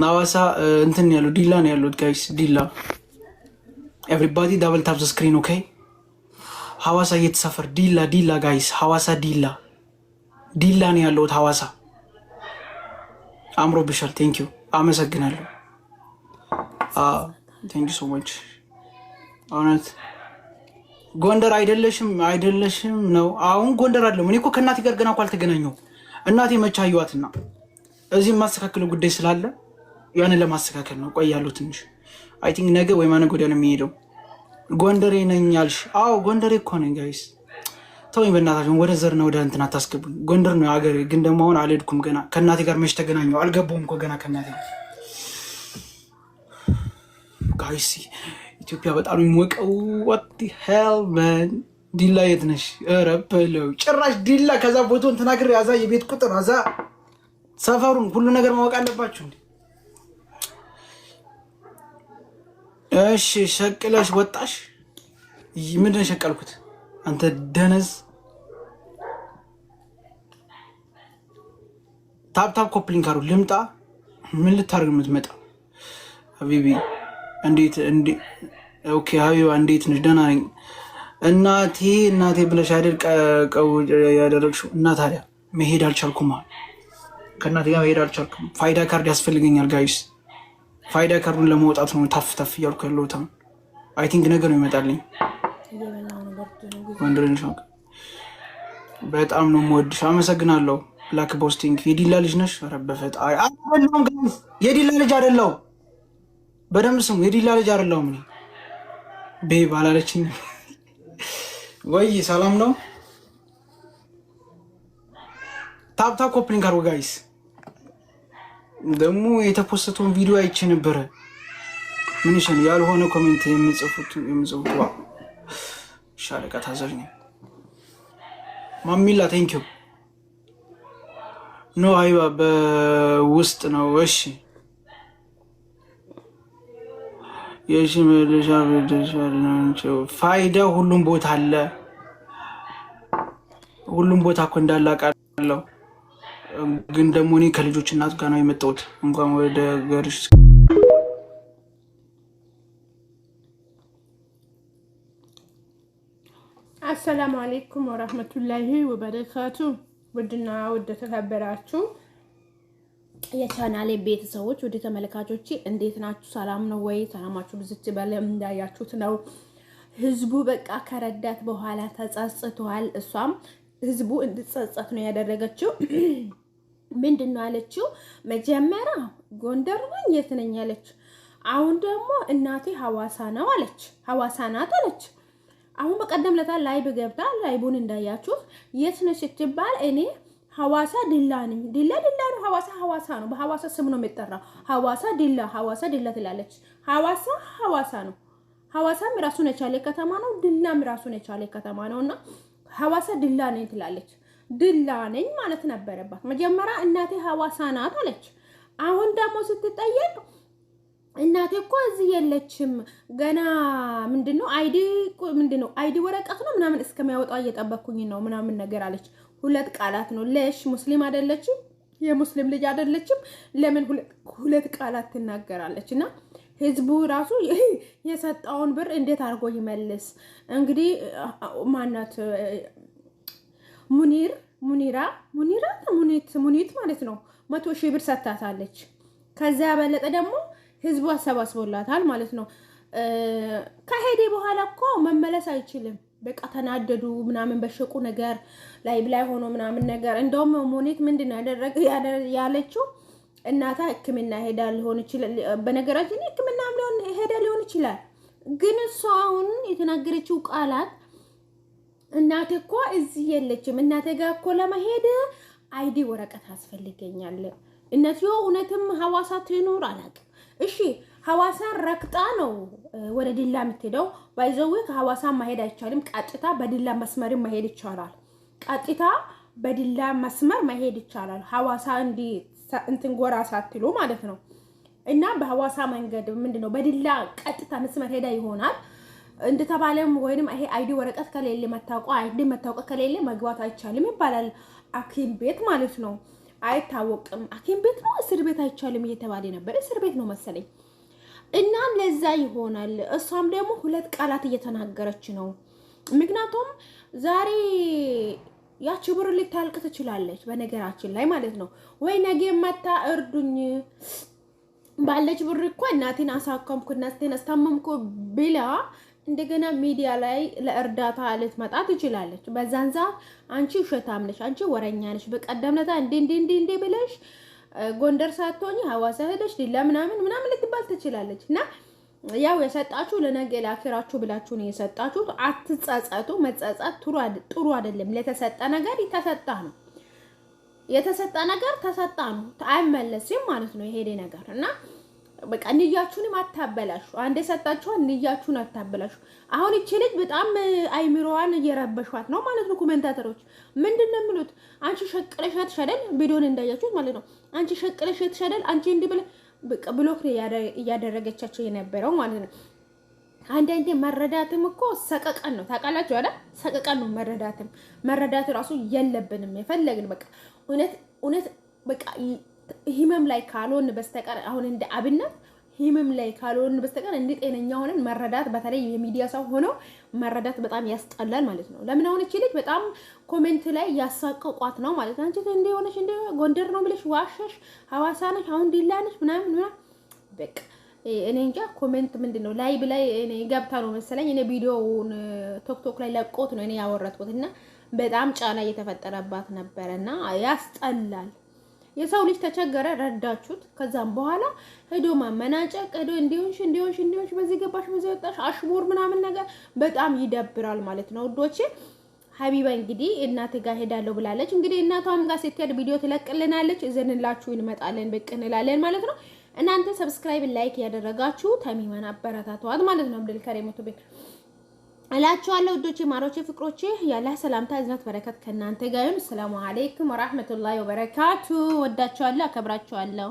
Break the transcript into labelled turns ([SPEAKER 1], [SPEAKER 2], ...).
[SPEAKER 1] ናዋሳ እንትን ያለው ዲላ ነው ያለው ጋይስ ዲላ ኤቭሪባዲ ዳብል ታፕ ዘ ስክሪን ኦኬ ሐዋሳ እየተሰፈር ዲላ ጋይስ ሐዋሳ ዲላ ነው ያለው ሐዋሳ አምሮ ብሻል ቴንክ ዩ አመሰግናለሁ ቴንክ ዩ ሶ ማች አውነት ጎንደር አይደለሽም ነው አሁን ጎንደር አይደለም እኔ እኮ ከእናቴ ጋር ገና እኮ አልተገናኘው እናቴ መቻ አየዋትና እዚህም ማስተካከለው ጉዳይ ስላለ ያንን ለማስተካከል ነው ቆያለሁ ትንሽ አይ ቲንክ ነገ ወይ ማነገ ወዲያ ነው የሚሄደው ጎንደሬ ነኝ ያልሽ አዎ ጎንደሬ እኮ ነኝ ጋይስ ተወኝ በእናታችሁ ወደ ዘርና ወደ እንትን አታስገቡኝ ጎንደር ነው ሀገሬ ግን ደግሞ አሁን አልሄድኩም ገና ከእናቴ ጋር መች ተገናኘው አልገባሁም እኮ ገና ከእናቴ ጋይስ ኢትዮጵያ በጣም የሚሞቀው what the hell man ዲላ የት ነሽ ኧረ በለው ጭራሽ ዲላ ከዛ ቦታውን ተናግሬ ያዛ የቤት ቁጥር ያዛ ሰፈሩን ሁሉ ነገር ማወቅ አለባችሁ እንዴ እሺ ሸቅለሽ ወጣሽ ምንድን ነው ሸቀልኩት አንተ ደነዝ ታፕ ኮፕሊንግ ካሩ ልምጣ ምን ልታርግ የምትመጣ ሀቢቢ እንዴት ኦኬ ሀቢባ እንዴት ነሽ ደህና ነኝ እናቴ ብለሽ አይደል ቀው ያደረግሽው እና ታዲያ መሄድ አልቻልኩም ከእናቴ ጋር መሄድ አልቻልኩም ፋይዳ ካርድ ያስፈልገኛል ጋይስ ፋይዳ ካርዱን ለማውጣት ነው ታፍ እያልኩ ያለሁት አይ ቲንክ ነገ ነው ይመጣልኝ ወንድረን ሻክ በጣም ነው የምወድሽ አመሰግናለሁ ብላክ ቦስቲንግ የዲላ ልጅ ነሽ ኧረ በፈጣሪ አይደለም ጋይስ የዲላ ልጅ አይደለም በደምብ ስሙ የዲላ ልጅ አይደለም እኔ ቤብ አላለችኝ ወይ ሰላም ነው ታፕ ኮፕሊንግ አርጉ ጋይስ ደግሞ የተፖስተውን ቪዲዮ አይቼ ነበረ ምን ይሽን ያልሆነ ኮሜንት የምጽፉት ሻለቃ ታዛዥ ነኝ ማሚላ ቴንክ ዩ ኖ አይባ በውስጥ ነው እሺ የሺ መለሻ በደሻላችሁ ፋይዳ ሁሉም ቦታ አለ ሁሉም ቦታ እኮ እንዳላቃለው ግን ደግሞ እኔ ከልጆች እናት ጋር ነው የመጣሁት እንኳን ወደ ገርሽ
[SPEAKER 2] አሰላሙ አለይኩም ወራህመቱላሂ ወበረካቱ ውድና ውድ ተከበራችሁ የቻናሌ ቤተሰቦች ወደ ተመልካቾቼ እንዴት ናችሁ ሰላም ነው ወይ ሰላማችሁ ብዝት ባለ እንዳያችሁት ነው ህዝቡ በቃ ከረዳት በኋላ ተጸጽቷል እሷም ህዝቡ እንድትጸጸት ነው ያደረገችው ምንድነው አለችው መጀመሪያ ጎንደር ነኝ የት ነኝ አለች አሁን ደግሞ እናቴ ሐዋሳ ነው አለች ሐዋሳ ናት አለች አሁን በቀደም ለታ ላይቭ ገብታ ላይቡን እንዳያችሁት የት ነሽ ስትባል እኔ ሐዋሳ ዲላ ነኝ ዲላ ነው ሐዋሳ ነው በሐዋሳ ስም ነው የሚጠራው ሐዋሳ ዲላ ትላለች ሐዋሳ ነው ሐዋሳም ራሱን የቻለ ከተማ ነው ዲላም ራሱን የቻለ ከተማ ነውና ሐዋሳ ዲላ ነኝ ትላለች ዲላ ነኝ ማለት ነበረባት መጀመሪያ እናቴ ሐዋሳ ናት አለች አሁን ደግሞ ስትጠየቅ እናቴ እኮ እዚህ የለችም ገና ምንድነው አይዲ ወረቀት ነው ምናምን እስከሚያወጣው እየጠበቅኩኝ ነው ምናምን ነገር አለች ሁለት ቃላት ነው ለሽ ሙስሊም አይደለችም የሙስሊም ልጅ አይደለችም ለምን ሁለት ቃላት ትናገራለችና ህዝቡ ራሱ የሰጣውን ብር እንዴት አድርጎ ይመልስ እንግዲህ ማናት ሙኒት ማለት ነው 100,000 ብር ሰጣታለች ከዛ በለጠ ደግሞ ህዝቡ አሰባስቦላታል ማለት ነው ከሄደ በኋላ እኮ መመለስ አይችልም በቃ ተናደዱ ምናምን በሸቁ ነገር ላይ ሆኖ ምናምን ነገር እንደውም ሙኒት ምንድነው ያለችው እናታ ህክምና ሄዳ ሊሆን ይችላል በነገራችን ህክምና ሄዳ ሊሆን ይችላል ግን እሷ አሁን የተናገረችው ቃላት እናቴ እኮ እዚህ የለችም እናቴ ጋር እኮ ለመሄድ አይዲ ወረቀት ያስፈልገኛል እናትዮ እውነትም ሐዋሳ ትኖር አላውቅም እሺ ሐዋሳ ረክጣ ነው ወደ ዲላ የምትሄደው ባይዘው ከሐዋሳ መሄድ አይቻልም ቀጥታ በዲላ መስመር መሄድ ይቻላል ቀጥታ በዲላ መስመር መሄድ ይቻላል ሐዋሳ እንትን ጎራ ሳትሉ ማለት ነው እና በሐዋሳ መንገድ ምንድነው በዲላ ቀጥታ መስመር ሄዳ ይሆናል እንደተባለም ወይንም ይሄ አይዲ ወረቀት ከሌለ መታወቂያ ከሌለ መግባት አይቻልም ይባላል አኪም ቤት ማለት ነው አይታወቅም። ሐኪም ቤት ነው እስር ቤት አይቻልም እየተባለ ነበር። እስር ቤት ነው መሰለኝ። እናም ለዛ ይሆናል። እሷም ደግሞ ሁለት ቃላት እየተናገረች ነው። ምክንያቱም ዛሬ ያቺ ብር ልታልቅ ትችላለች፣ በነገራችን ላይ ማለት ነው። ወይ ነገ መታ እርዱኝ ባለች ብር እኮ እናቴን አሳከምኩ እናቴን አስታመምኩ ብላ እንደገና ሚዲያ ላይ ለእርዳታ ልትመጣ ትችላለች። በዛን ሰዓት አንቺ ውሸታም ነሽ፣ አንቺ ወረኛ ነሽ፣ በቀደምነታ እንዴ ብለሽ ጎንደር ሳትሆኚ ሐዋሳ ሄደሽ ለምናምን ልትባል ትችላለች። እና ያው የሰጣችሁ ለነገ ለአኺራችሁ ብላችሁ ነው የሰጣችሁት። አትጸጸቱ። መጸጸት ጥሩ አይደለም። ለተሰጠ ነገር ተሰጣ ነው፣ የተሰጠ ነገር ተሰጣ ነው፣ አይመለስም ማለት ነው የሄደ ነገር። እና በቃ ንያችሁንም አታበላሹ። አንዴ ሰጣችኋል፣ ንያችሁን አታበላሹ። አሁን እቺ ልጅ በጣም አይምሮዋን እየረበሿት ነው ማለት ነው። ኮሜንታተሮች ምንድነው የሚሉት? አንቺ ሸቅለሻት ሸደል ቪዲዮን እንዳያችሁት ማለት ነው። አንቺ ሸቅለሻት ሸደል፣ አንቺ እንዲህ ብለ በቃ ብሎክ እያደረገቻቸው የነበረው ማለት ነው። አንዳንዴ መረዳትም እኮ ሰቀቀን ነው፣ ታውቃላችሁ አይደል? ሰቀቀን ነው መረዳት ራሱ የለብንም። የፈለግን በቃ እውነት በቃ ህመም ላይ ካልሆን በስተቀር አሁን እንደ አብነት ህመም ላይ ካልሆን በስተቀር እንደ ጤነኛ ሆነን መረዳት፣ በተለይ የሚዲያ ሰው ሆኖ መረዳት በጣም ያስጠላል ማለት ነው። ለምን አሁን እቺ ልጅ በጣም ኮሜንት ላይ ያሳቀቋት ነው ማለት ነው። አንቺ እንደ ሆነሽ እንደ ጎንደር ነው ብለሽ ዋሸሽ፣ ሐዋሳ ነሽ፣ አሁን ዲላ ነሽ ምናምን በቃ እኔ እንጃ። ኮሜንት ምንድነው ላይቭ ላይ እኔ ገብታ ነው መሰለኝ እኔ ቪዲዮውን ቶክቶክ ላይ ለቆት ነው እኔ ያወረድኩት እና በጣም ጫና እየተፈጠረባት ነበርና ያስጠላል። የሰው ልጅ ተቸገረ፣ ረዳችሁት። ከዛም በኋላ ሄዶ ማመናጨቅ፣ ሄዶ እንዲሆንሽ በዚህ ገባሽ በዚህ ወጣሽ አሽሙር ምናምን ነገር በጣም ይደብራል ማለት ነው ውዶቼ። ሀቢባ እንግዲህ እናት ጋር ሄዳለሁ ብላለች። እንግዲህ እናቷም ጋር ስትሄድ ቪዲዮ ትለቅልናለች፣ እዘንላችሁ እንመጣለን፣ ብቅ እንላለን ማለት ነው። እናንተ ሰብስክራይብ ላይክ ያደረጋችሁ ተሚማን አበረታቷት ማለት ነው። አብዱልከሪም ዩቲዩብ እላችኋለሁ ውዶቼ፣ ማሮቼ፣ ፍቅሮቼ ያለ ሰላምታ እዝነት በረከት ከእናንተ ጋር ይሁን። ሰላም አለይኩም ወራህመቱላሂ ወበረካቱ። ወዳችኋለሁ፣ አከብራችኋለሁ።